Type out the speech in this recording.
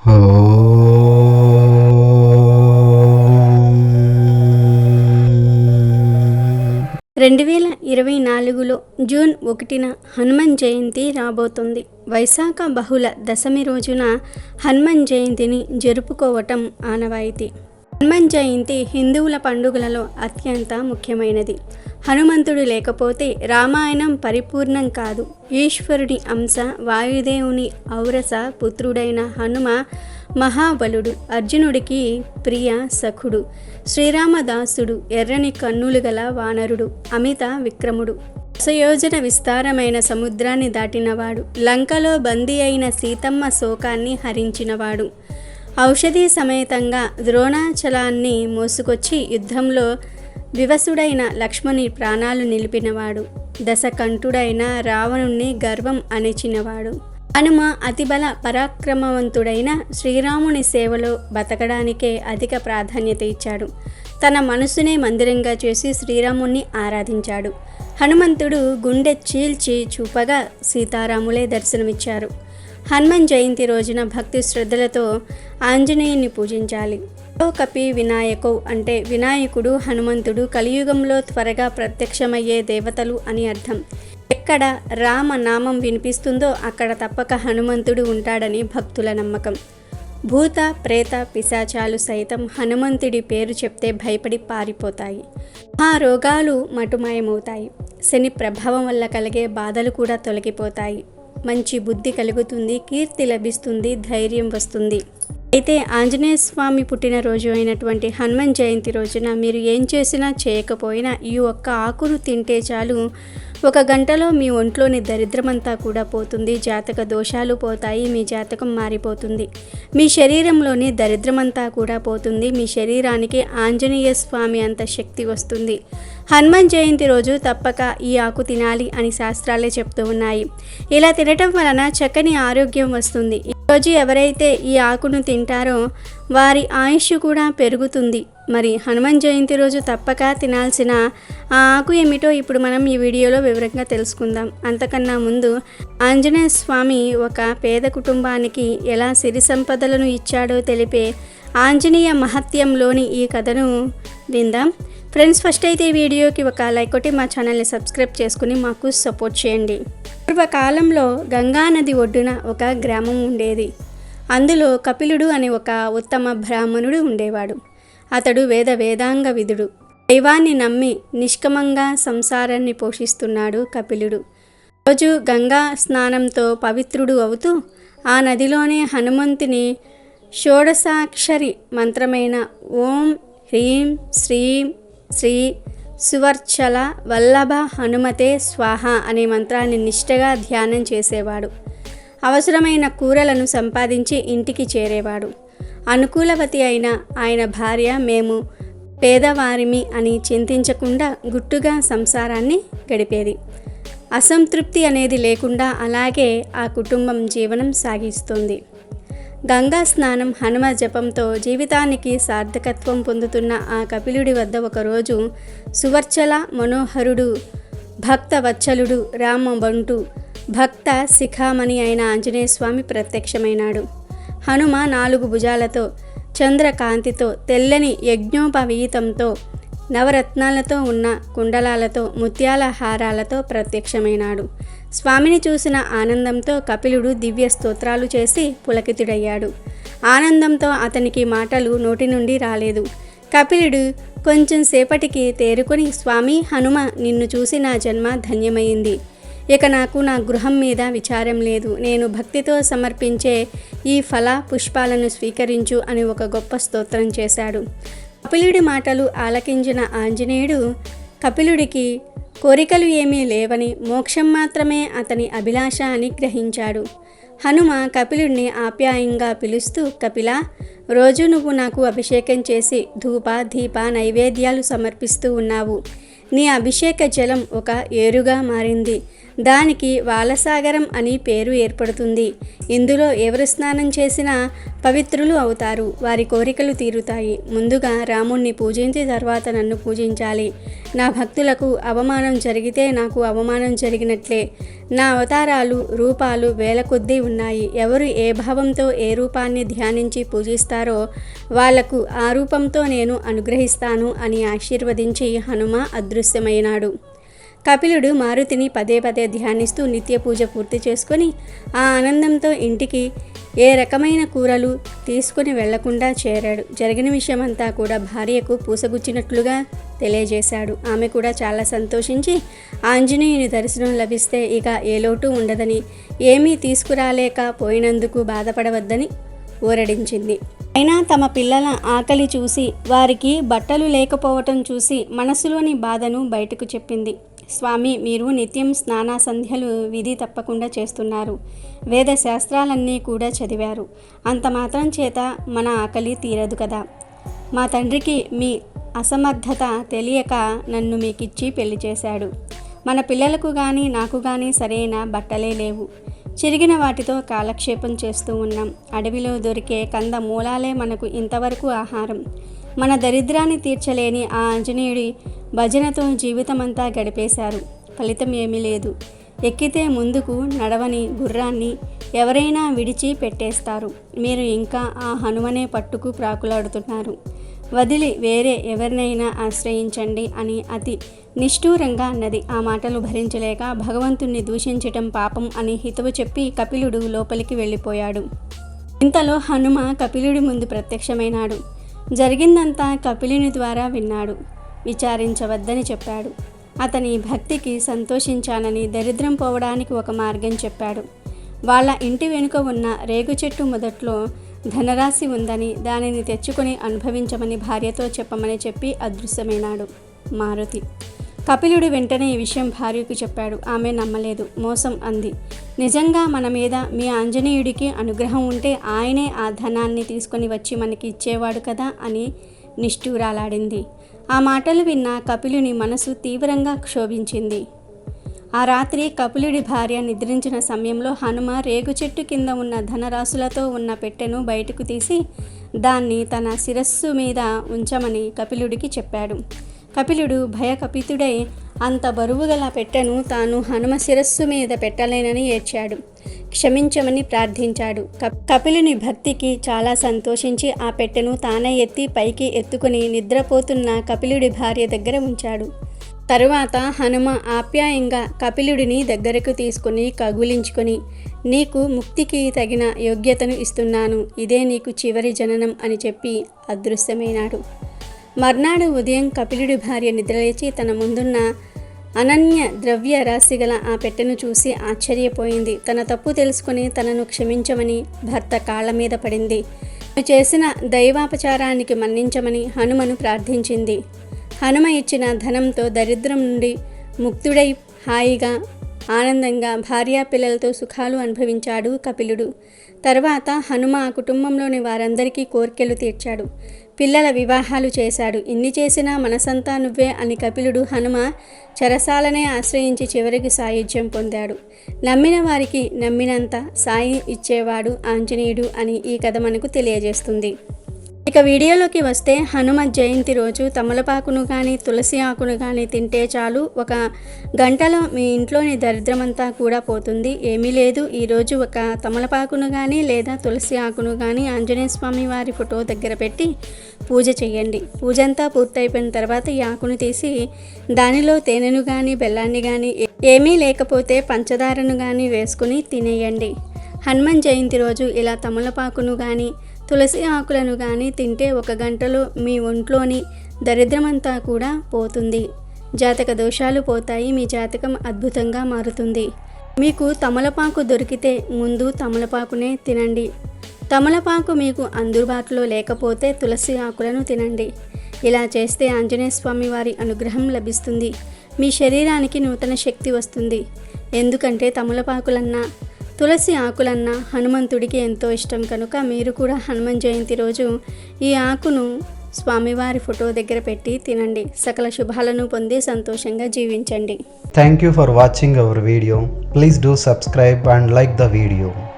2024లో June 1న Hanuman Jayanti రాబోతుంది. వైశాఖ బహుళ దశమి రోజున హనుమాన్ జయంతిని జరుపుకోవటం ఆనవాయితీ. హనుమాన్ జయంతి హిందువుల పండుగలలో అత్యంత ముఖ్యమైనది. హనుమంతుడు లేకపోతే రామాయణం పరిపూర్ణం కాదు. ఈశ్వరుడి అంశ, వాయుదేవుని ఔరస పుత్రుడైన హనుమ మహాబలుడు, అర్జునుడికి ప్రియ సఖుడు, శ్రీరామదాసుడు, ఎర్రని కన్నులు గల వానరుడు, అమిత విక్రముడు, దశయోజన విస్తారమైన సముద్రాన్ని దాటినవాడు, లంకలో బందీ అయిన సీతమ్మ శోకాన్ని హరించినవాడు, ఔషధి సమేతంగా ద్రోణాచలాన్ని మోసుకొచ్చి యుద్ధంలో వివసుడైన లక్ష్మణుని ప్రాణాలు నిలిపినవాడు, దశకంఠుడైన రావణుణ్ణి గర్వం అణిచినవాడు. హనుమ అతిబల పరాక్రమవంతుడైన శ్రీరాముని సేవలో బతకడానికే అధిక ప్రాధాన్యత ఇచ్చాడు. తన మనసునే మందిరంగా చేసి శ్రీరాముణ్ణి ఆరాధించాడు. హనుమంతుడు గుండె చీల్చి చూపగా సీతారాములే దర్శనమిచ్చారు. హనుమాన్ జయంతి రోజున భక్తి శ్రద్ధలతో ఆంజనేయుని పూజించాలి. కపి వినాయకౌ అంటే వినాయకుడు, హనుమంతుడు కలియుగంలో త్వరగా ప్రత్యక్షమయ్యే దేవతలు అని అర్థం. ఎక్కడ రామ నామం వినిపిస్తుందో అక్కడ తప్పక హనుమంతుడు ఉంటాడని భక్తుల నమ్మకం. భూత ప్రేత పిశాచాలు సైతం హనుమంతుడి పేరు చెప్తే భయపడి పారిపోతాయి. ఆ రోగాలు మటుమాయమవుతాయి. శని ప్రభావం వల్ల కలిగే బాధలు కూడా తొలగిపోతాయి. మంచి బుద్ధి కలుగుతుంది, కీర్తి లభిస్తుంది, ధైర్యం వస్తుంది. అయితే ఆంజనేయ స్వామి పుట్టినరోజు అయినటువంటి హనుమాన్ జయంతి రోజున మీరు ఏం చేసినా చేయకపోయినా ఈ ఒక్క ఆకును తింటే చాలు, 1 గంటలో మీ ఒంట్లోని దరిద్రమంతా కూడా పోతుంది, జాతక దోషాలు పోతాయి, మీ జాతకం మారిపోతుంది, మీ శరీరంలోని దరిద్రమంతా కూడా పోతుంది, మీ శరీరానికి ఆంజనేయ స్వామి అంత శక్తి వస్తుంది. హనుమాన్ జయంతి రోజు తప్పక ఈ ఆకు తినాలి అని శాస్త్రాలే చెప్తూ ఉన్నాయి. ఇలా తినటం వలన చక్కని ఆరోగ్యం వస్తుంది. ఈరోజు ఎవరైతే ఈ ఆకును తింటారో వారి ఆయుష్ కూడా పెరుగుతుంది. మరి హనుమాన్ జయంతి రోజు తప్పక తినాల్సిన ఆ ఆకు ఏమిటో ఇప్పుడు మనం ఈ వీడియోలో వివరంగా తెలుసుకుందాం. అంతకన్నా ముందు ఆంజనేయ స్వామి ఒక పేద కుటుంబానికి ఎలా సిరి సంపదలను ఇచ్చాడో తెలిపే ఆంజనేయ మహత్యంలోని ఈ కథను విందాం. ఫ్రెండ్స్, ఫస్ట్ అయితే ఈ వీడియోకి ఒక లైక్ కొట్టి మా ఛానల్ని సబ్స్క్రైబ్ చేసుకుని మాకు సపోర్ట్ చేయండి. పూర్వకాలంలో గంగా నది ఒడ్డున ఒక గ్రామం ఉండేది. అందులో కపిలుడు అనే ఒక ఉత్తమ బ్రాహ్మణుడు ఉండేవాడు. అతడు వేదాంగ విధుడు. దైవాన్ని నమ్మి నిష్కమంగా సంసారాన్ని పోషిస్తున్నాడు కపిలుడు. రోజు గంగా స్నానంతో పవిత్రుడు అవుతూ ఆ నదిలోనే హనుమంతుని షోడశాక్షరి మంత్రమైన ఓం హ్రీం శ్రీం శ్రీ సువర్చల వల్లభ హనుమతే స్వాహ అనే మంత్రాన్ని నిష్ఠగా ధ్యానం చేసేవాడు. అవసరమైన కూరలను సంపాదించి ఇంటికి చేరేవాడు. అనుకూలవతి అయిన ఆయన భార్య మేము పేదవారిమి అని చింతించకుండా గుట్టుగా సంసారాన్ని గడిపేది. అసంతృప్తి అనేది లేకుండా అలాగే ఆ కుటుంబం జీవనం సాగిస్తుంది. గంగా స్నానం, హనుమ జపంతో జీవితానికి సార్థకత్వం పొందుతున్న ఆ కపిలుడి వద్ద ఒకరోజు సువర్చల మనోహరుడు, భక్త వత్సలుడు, రామబంటు, భక్త శిఖామణి అయిన ఆంజనేయ స్వామి ప్రత్యక్షమైనాడు. హనుమ 4 భుజాలతో, చంద్రకాంతితో, తెల్లని యజ్ఞోపవీతంతో, నవరత్నాలతో ఉన్న కుండలాలతో, ముత్యాల హారాలతో ప్రత్యక్షమైనాడు. స్వామిని చూసిన ఆనందంతో కపిలుడు దివ్య స్తోత్రాలు చేసి పులకితుడయ్యాడు. ఆనందంతో అతనికి మాటలు నోటి నుండి రాలేదు. కపిలుడు కొంచెం సేపటికి తేరుకొని, స్వామి హనుమ, నిన్ను చూసి నా జన్మ ధన్యమైంది. ఇక నాకు నా గృహం మీద విచారం లేదు. నేను భక్తితో సమర్పించే ఈ ఫల పుష్పాలను స్వీకరించు అని ఒక గొప్ప స్తోత్రం చేశాడు. కపిలుడి మాటలు ఆలకించిన ఆంజనేయుడు కపిలుడికి కోరికలు ఏమీ లేవని, మోక్షం మాత్రమే అతని అభిలాష అని గ్రహించాడు. హనుమ కపిలుడిని ఆప్యాయంగా పిలుస్తూ, కపిల, రోజు నువ్వు నాకు అభిషేకం చేసి ధూప దీప నైవేద్యాలు సమర్పిస్తూ ఉన్నావు. నీ అభిషేక జలం ఒక ఏరుగా మారింది. దానికి వాలసాగరం అని పేరు ఏర్పడుతుంది. ఇందులో ఎవరు స్నానం చేసినా పవిత్రులు అవుతారు, వారి కోరికలు తీరుతాయి. ముందుగా రాముణ్ణి పూజించి తర్వాత నన్ను పూజించాలి. నా భక్తులకు అవమానం జరిగితే నాకు అవమానం జరిగినట్లే. నా అవతారాలు రూపాలు వేల కొద్దీ ఉన్నాయి. ఎవరు ఏ భావంతో ఏ రూపాన్ని ధ్యానించి పూజిస్తారో వాళ్లకు ఆ రూపంతో నేను అనుగ్రహిస్తాను అని ఆశీర్వదించి హనుమ అదృశ్యమైనాడు. కపిలుడు మారుతిని పదే పదే ధ్యానిస్తూ నిత్య పూజ పూర్తి చేసుకొని ఆ ఆనందంతో ఇంటికి ఏ రకమైన కూరలు తీసుకుని వెళ్లకుండా చేరాడు. జరిగిన విషయమంతా కూడా భార్యకు పూసగుచ్చినట్లుగా తెలియజేశాడు. ఆమె కూడా చాలా సంతోషించి ఆంజనేయుని దర్శనం లభిస్తే ఇక ఏ లోటు ఉండదని, ఏమీ తీసుకురాలేక పోయినందుకు బాధపడవద్దని ఊరడించింది. అయినా తమ పిల్లల ఆకలి చూసి వారికి బట్టలు లేకపోవటం చూసి మనసులోని బాధను బయటకు చెప్పింది. స్వామి, మీరు నిత్యం స్నాన సంధ్యలు విధి తప్పకుండా చేస్తున్నారు, వేద శాస్త్రాలన్నీ కూడా చదివారు. అంత మాత్రం చేత మన ఆకలి తీరదు కదా. మా తండ్రికి మీ అసమర్థత తెలియక నన్ను మీకిచ్చి పెళ్లి చేశాడు. మన పిల్లలకు కానీ నాకు కానీ సరైన బట్టలే లేవు. చిరిగిన వాటితో కాలక్షేపం చేస్తూ ఉన్నాం. అడవిలో దొరికే కంద మూలాలే మనకు ఇంతవరకు ఆహారం. మన దరిద్రాన్ని తీర్చలేని ఆ ఆంజనేయుడి భజనతో జీవితమంతా గడిపేశారు. ఫలితం ఏమీ లేదు. ఎక్కితే ముందుకు నడవని గుర్రాన్ని ఎవరైనా విడిచి పెట్టేస్తారు. మీరు ఇంకా ఆ హనుమనే పట్టుకు ప్రాకులాడుతున్నారు. వదిలి వేరే ఎవరినైనా ఆశ్రయించండి అని అతి నిష్ఠూరంగా అన్నది. ఆ మాటలు భరించలేక భగవంతుణ్ణి దూషించటం పాపం అని హితవు చెప్పి కపిలుడు లోపలికి వెళ్ళిపోయాడు. ఇంతలో హనుమ కపిలుడి ముందు ప్రత్యక్షమైనాడు. జరిగిందంతా కపిలుని ద్వారా విన్నాడు. విచారించవద్దని చెప్పాడు. అతని భక్తికి సంతోషించానని, దరిద్రం పోవడానికి ఒక మార్గం చెప్పాడు. వాళ్ళ ఇంటి వెనుక ఉన్న రేగు చెట్టు మొదట్లో ధనరాశి ఉందని, దానిని తెచ్చుకొని అనుభవించమని భార్యతో చెప్పమని చెప్పి అదృశ్యమైనాడు మారుతి. కపిలుడు వెంటనే ఈ విషయం భార్యకు చెప్పాడు. ఆమె నమ్మలేదు. మోసం అంది. నిజంగా మన మీద మీ ఆంజనేయుడికి అనుగ్రహం ఉంటే ఆయనే ఆ ధనాన్ని తీసుకొని వచ్చి మనకి ఇచ్చేవాడు కదా అని నిష్ఠూరాలాడింది. ఆ మాటలు విన్న కపిలుని మనసు తీవ్రంగా క్షోభించింది. ఆ రాత్రి కపిలుడి భార్య నిద్రించిన సమయంలో హనుమ రేగు చెట్టు కింద ఉన్న ధనరాశులతో ఉన్న పెట్టెను బయటకు తీసి దాన్ని తన శిరస్సు మీద ఉంచమని కపిలుడికి చెప్పాడు. కపిలుడు భయకపితుడై అంత బరువుగల పెట్టెను తాను హనుమ శిరస్సు మీద పెట్టలేనని ఏడ్చాడు. క్షమించమని ప్రార్థించాడు. కపిలుని భక్తికి చాలా సంతోషించి ఆ పెట్టెను తానే ఎత్తి పైకి ఎత్తుకుని నిద్రపోతున్న కపిలుడి భార్య దగ్గర ఉంచాడు. తరువాత హనుమ ఆప్యాయంగా కపిలుడిని దగ్గరకు తీసుకుని కగులించుకొని, నీకు ముక్తికి తగిన యోగ్యతను ఇస్తున్నాను, ఇదే నీకు చివరి జననం అని చెప్పి అదృశ్యమైనాడు. మర్నాడు ఉదయం కపిలుడి భార్య నిద్రలేచి తన ముందున్న అనన్య ద్రవ్య రాశి గల ఆ పెట్టెను చూసి ఆశ్చర్యపోయింది. తన తప్పు తెలుసుకుని తనను క్షమించమని భర్త కాళ్ల మీద పడింది. చేసిన దైవాపచారానికి మన్నించమని హనుమను ప్రార్థించింది. హనుమ ఇచ్చిన ధనంతో దరిద్రం నుండి ముక్తుడై హాయిగా ఆనందంగా భార్యా పిల్లలతో సుఖాలు అనుభవించాడు కపిలుడు. తర్వాత హనుమ ఆ కుటుంబంలోని వారందరికీ కోర్కెలు తీర్చాడు. పిల్లల వివాహాలు చేశాడు. ఇన్ని చేసినా మనసంతా నువ్వే అని కపిలుడు హనుమ చెరసాలనే ఆశ్రయించి చివరికి సాయుధ్యం పొందాడు. నమ్మిన వారికి నమ్మినంత సాయం ఇచ్చేవాడు ఆంజనేయుడు అని ఈ కథ మనకు తెలియజేస్తుంది. ఇక వీడియోలోకి వస్తే, హనుమ జయంతి రోజు తమలపాకును కానీ తులసి ఆకును కానీ తింటే చాలు, ఒక గంటలో మీ ఇంట్లోని దరిద్రమంతా కూడా పోతుంది. ఏమీ లేదు, ఈరోజు ఒక తమలపాకును కానీ లేదా తులసి ఆకును కానీ ఆంజనేయ స్వామి వారి ఫోటో దగ్గర పెట్టి పూజ చేయండి. పూజ అంతా పూర్తయిపోయిన తర్వాత ఈ ఆకును తీసి దానిలో తేనెను కానీ బెల్లాన్ని కానీ ఏమీ లేకపోతే పంచదారను కానీ వేసుకుని తినేయండి. హనుమాన్ జయంతి రోజు ఇలా తమలపాకును కానీ తులసి ఆకులను కానీ తింటే ఒక గంటలో మీ ఒంట్లోని దరిద్రమంతా కూడా పోతుంది. జాతక దోషాలు పోతాయి. మీ జాతకం అద్భుతంగా మారుతుంది. మీకు తమలపాకు దొరికితే ముందు తమలపాకునే తినండి. తమలపాకు మీకు అందుబాటులో లేకపోతే తులసి ఆకులను తినండి. ఇలా చేస్తే ఆంజనేయ స్వామి వారి అనుగ్రహం లభిస్తుంది. మీ శరీరానికి నూతన శక్తి వస్తుంది. ఎందుకంటే తమలపాకులన్నా తులసి ఆకులన్నా హనుమంతుడికి ఎంతో ఇష్టం కనుక మీరు కూడా హనుమాన్ జయంతి రోజు ఈ ఆకును స్వామివారి ఫోటో దగ్గర పెట్టి తినండి. సకల శుభాలను పొంది సంతోషంగా జీవించండి. Thank you for watching our video. Please do subscribe and like the video.